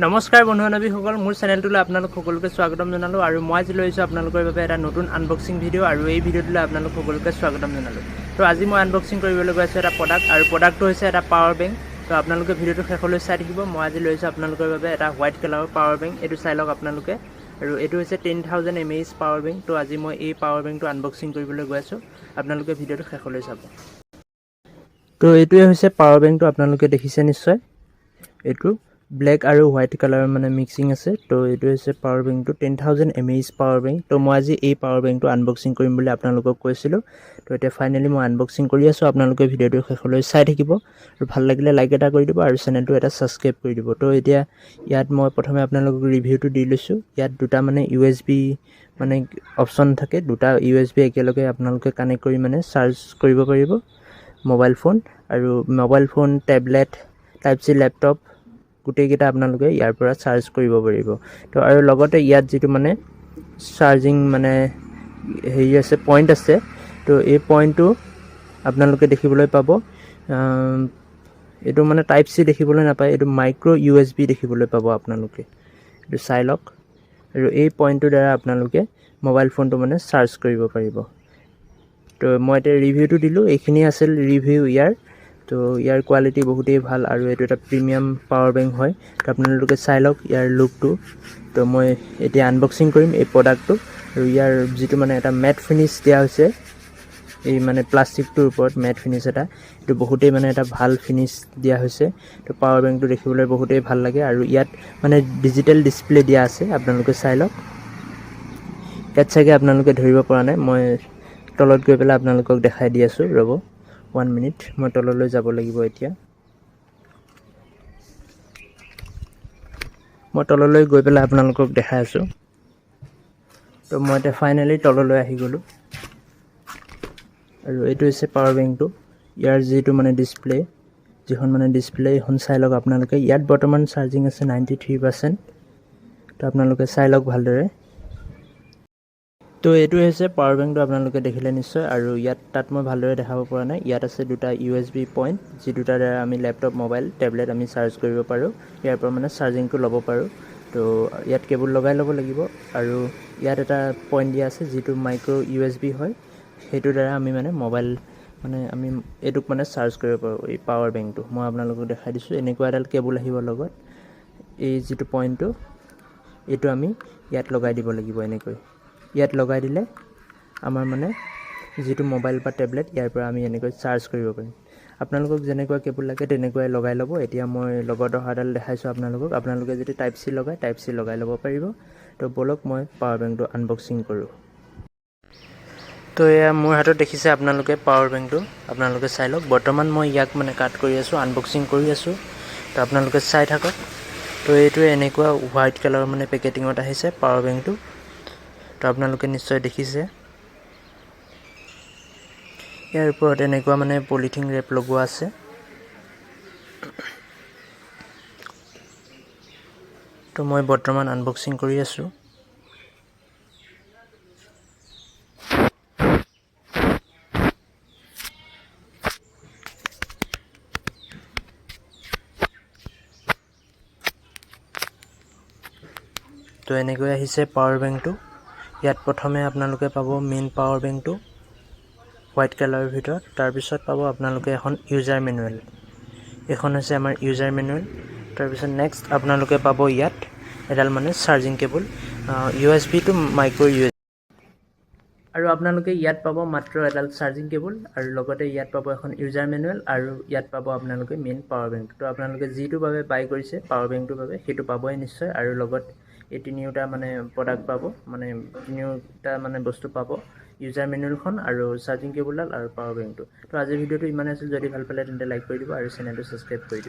নমস্কাৰ বন্ধু বান্ধৱীসকল, মোৰ চেনেলটোলৈ আপোনালোক সকলোকে স্বাগতম জনালোঁ আৰু মই আজি লৈছোঁ আপোনালোকৰ বাবে এটা নতুন আনবক্সিং ভিডিঅ' আৰু এই ভিডিঅ'টোলৈ আপোনালোক সকলোকে স্বাগতম জনালোঁ। তো আজি মই আনবক্সিং কৰিবলৈ গৈ আছোঁ এটা প্ৰডাক্ট আৰু প্ৰডাক্টটো হৈছে এটা পাৱাৰ বেংক। তো আপোনালোকে ভিডিঅ'টো শেষলৈ চাই থাকিব। মই আজি লৈছোঁ আপোনালোকৰ বাবে এটা হোৱাইট কালাৰৰ পাৱাৰ বেংক, এইটো চাই লওক আপোনালোকে। আৰু এইটো হৈছে 10,000 mAh পাৱাৰ বেংক। তো আজি মই এই পাৱাৰ বেংকটো আনবক্সিং কৰিবলৈ গৈ আছোঁ, আপোনালোকে ভিডিঅ'টো শেষলৈ চাব। তো এইটোৱে হৈছে পাৱাৰ বেংকটো, আপোনালোকে দেখিছে নিশ্চয়। এইটো ব্লেক আৰু হোৱাইট কালাৰ মানে মিক্সিং আছে। তো এইটো হৈছে পাৱাৰ বেংকটো 10,000 mAh পাৱাৰ বেংক। তো মই আজি এই পাৱাৰ বেংকটো আনবক্সিং কৰিম বুলি আপোনালোকক কৈছিলোঁ। তো এতিয়া ফাইনেলি মই আনবক্সিং কৰি আছোঁ, আপোনালোকে ভিডিঅ'টো শেষলৈ চাই থাকিব আৰু ভাল লাগিলে লাইক এটা কৰি দিব আৰু চেনেলটো এটা ছাবস্ক্ৰাইব কৰি দিব। তো এতিয়া ইয়াত মই প্ৰথমে আপোনালোকক ৰিভিউটো দি লৈছোঁ। ইয়াত দুটা মানে USB মানে অপশ্যন থাকে, দুটা USB একেলগে আপোনালোকে কানেক্ট কৰি মানে চাৰ্জ কৰিব পাৰিব মোবাইল ফোন, আৰু mobile phone, tablet, type C laptop গোটেইকেইটা আপোনালোকে ইয়াৰ পৰা চাৰ্জ কৰিব পাৰিব। তো আৰু লগতে ইয়াত যিটো মানে চাৰ্জিং মানে হেৰি আছে, পইণ্ট আছে, তো এই পইণ্টটো আপোনালোকে দেখিবলৈ পাব। এইটো মানে টাইপ চি দেখিবলৈ নাপায়, এইটো মাইক্ৰ' USB দেখিবলৈ পাব আপোনালোকে। এইটো চাই লওক। আৰু এই পইণ্টটোৰ দ্বাৰা আপোনালোকে মোবাইল ফোনটো মানে চাৰ্জ কৰিব পাৰিব। তো মই এতিয়া ৰিভিউটো দিলোঁ, এইখিনি আছিল ৰিভিউ ইয়াৰ। তো ইয়াৰ কোৱালিটি বহুতেই ভাল আৰু এইটো এটা প্ৰিমিয়াম পাৱাৰ বেংক হয়। তো আপোনালোকে চাই লওক ইয়াৰ লুকটো। তো মই এতিয়া আনবক্সিং কৰিম এই প্ৰডাক্টটো। আৰু ইয়াৰ যিটো মানে এটা মেট ফিনিছ দিয়া হৈছে, এই মানে প্লাষ্টিকটোৰ ওপৰত মেট ফিনিছ এটা, এইটো বহুতেই মানে এটা ভাল ফিনিছ দিয়া হৈছে। তো পাৱাৰ বেংকটো দেখিবলৈ বহুতেই ভাল লাগে আৰু ইয়াত মানে ডিজিটেল ডিছপ্লে দিয়া আছে, আপোনালোকে চাই লওক। ইয়াত চাগে আপোনালোকে ধৰিব পৰা নাই, মই তলত গৈ পেলাই আপোনালোকক দেখাই দি আছোঁ, ৰ'ব 1 মিনিট। মই তললৈ যাব লাগিব এতিয়া। মই তললৈ গৈ পেলাই আপোনালোকক দেখাই আছোঁ। তো মই এতিয়া ফাইনেলি তললৈ আহি গ'লোঁ। আৰু এইটো হৈছে পাৱাৰ বেংকটো। ইয়াৰ যিটো মানে ডিছপ্লে, যিখন মানে ডিছপ্লে এইখন চাই লওক আপোনালোকে। ইয়াত বৰ্তমান চাৰ্জিং আছে 93%। তো আপোনালোকে চাই লওক ভালদৰে। তো এইটো হৈছে পাৱাৰ বেংকটো, আপোনালোকে দেখিলে নিশ্চয়। আৰু তাত মই ভালদৰে দেখাব পৰা নাই। ইয়াত আছে দুটা USB পইণ্ট, যি দুটাৰ দ্বাৰা আমি লেপটপ, মোবাইল, টেবলেট আমি চাৰ্জ কৰিব পাৰোঁ। ইয়াৰ পৰা মানে চাৰ্জিংটো ল'ব পাৰোঁ। তো ইয়াত কেবুল লগাই ল'ব লাগিব। আৰু ইয়াত এটা পইণ্ট দিয়া আছে যিটো মাইক্ৰ' USB হয়, সেইটোৰ দ্বাৰা আমি মানে মোবাইল মানে আমি এইটোক মানে চাৰ্জ কৰিব পাৰোঁ। এই পাৱাৰ বেংকটো মই আপোনালোকক দেখাই দিছোঁ। এনেকুৱা এডাল কেবুল আহিব লগত। এই যিটো পইণ্টটো, এইটো আমি ইয়াত লগাই দিব লাগিব। এনেকৈ ইয়াত লগাই দিলে আমাৰ মানে যিটো মোবাইল বা টেবলেট, ইয়াৰ পৰা আমি এনেকৈ চাৰ্জ কৰিব পাৰিম। আপোনালোকক যেনেকুৱা কেবুল লাগে তেনেকুৱাই লগাই ল'ব। এতিয়া মই লগত অহাডাল দেখাইছোঁ আপোনালোকক। আপোনালোকে যদি টাইপ চি লগাই, টাইপ চি লগাই ল'ব পাৰিব। তো ব'লক মই পাৱাৰ বেংকটো আনবক্সিং কৰোঁ। তো এয়া মোৰ হাতত দেখিছে আপোনালোকে পাৱাৰ বেংকটো, আপোনালোকে চাই লওক। বৰ্তমান মই ইয়াক মানে কাট কৰি আছোঁ, আনবক্সিং কৰি আছোঁ। তো আপোনালোকে চাই থাকক। তো এইটোৱে এনেকুৱা হোৱাইট কালাৰৰ মানে পেকেটিঙত আহিছে পাৱাৰ বেংকটো। তো আপোনালোকে নিশ্চয় দেখিছে। ইয়াৰ ওপৰত এনেকুৱা মানে পলিথিন ৰেপ লগোৱা আছে। তো মই বৰ্তমান আনবক্সিং কৰি আছোঁ। তো এনেকৈ আহিছে পাৱাৰ বেংকটো। ইয়াত প্ৰথমে আপোনালোকে পাব মেইন পাৱাৰ বেংকটো হোৱাইট কালাৰৰ ভিতৰত। তাৰপিছত পাব আপোনালোকে এখন ইউজাৰ মেনুৱেল। এইখন হৈছে আমাৰ ইউজাৰ মেনুৱেল। তাৰপিছত নেক্সট আপোনালোকে পাব ইয়াত এডাল মানে charging cable, USB to micro' USB। আৰু আপোনালোকে ইয়াত পাব মাত্ৰ এডাল চাৰ্জিং কেবুল, আৰু লগতে ইয়াত পাব এখন ইউজাৰ মেনুৱেল, আৰু ইয়াত পাব আপোনালোকে মেইন পাৱাৰ বেংক। তো আপোনালোকে যিটোৰ বাবে বাই কৰিছে পাৱাৰ বেংকটোৰ বাবে, সেইটো পাবই নিশ্চয়। আৰু লগত এই তিনিওটা মানে প্ৰডাক্ট পাব, মানে তিনিওটা মানে বস্তু পাব, ইউজাৰ মেনুৱেলখন আৰু চাৰ্জিং কেবুলডাল আৰু পাৱাৰ বেংকটো। তো আজিৰ ভিডিঅ'টো ইমানেই আছিল। যদি ভাল পালে তেন্তে লাইক কৰি দিব আৰু চেনেলটো ছাবস্ক্ৰাইব কৰি দিব।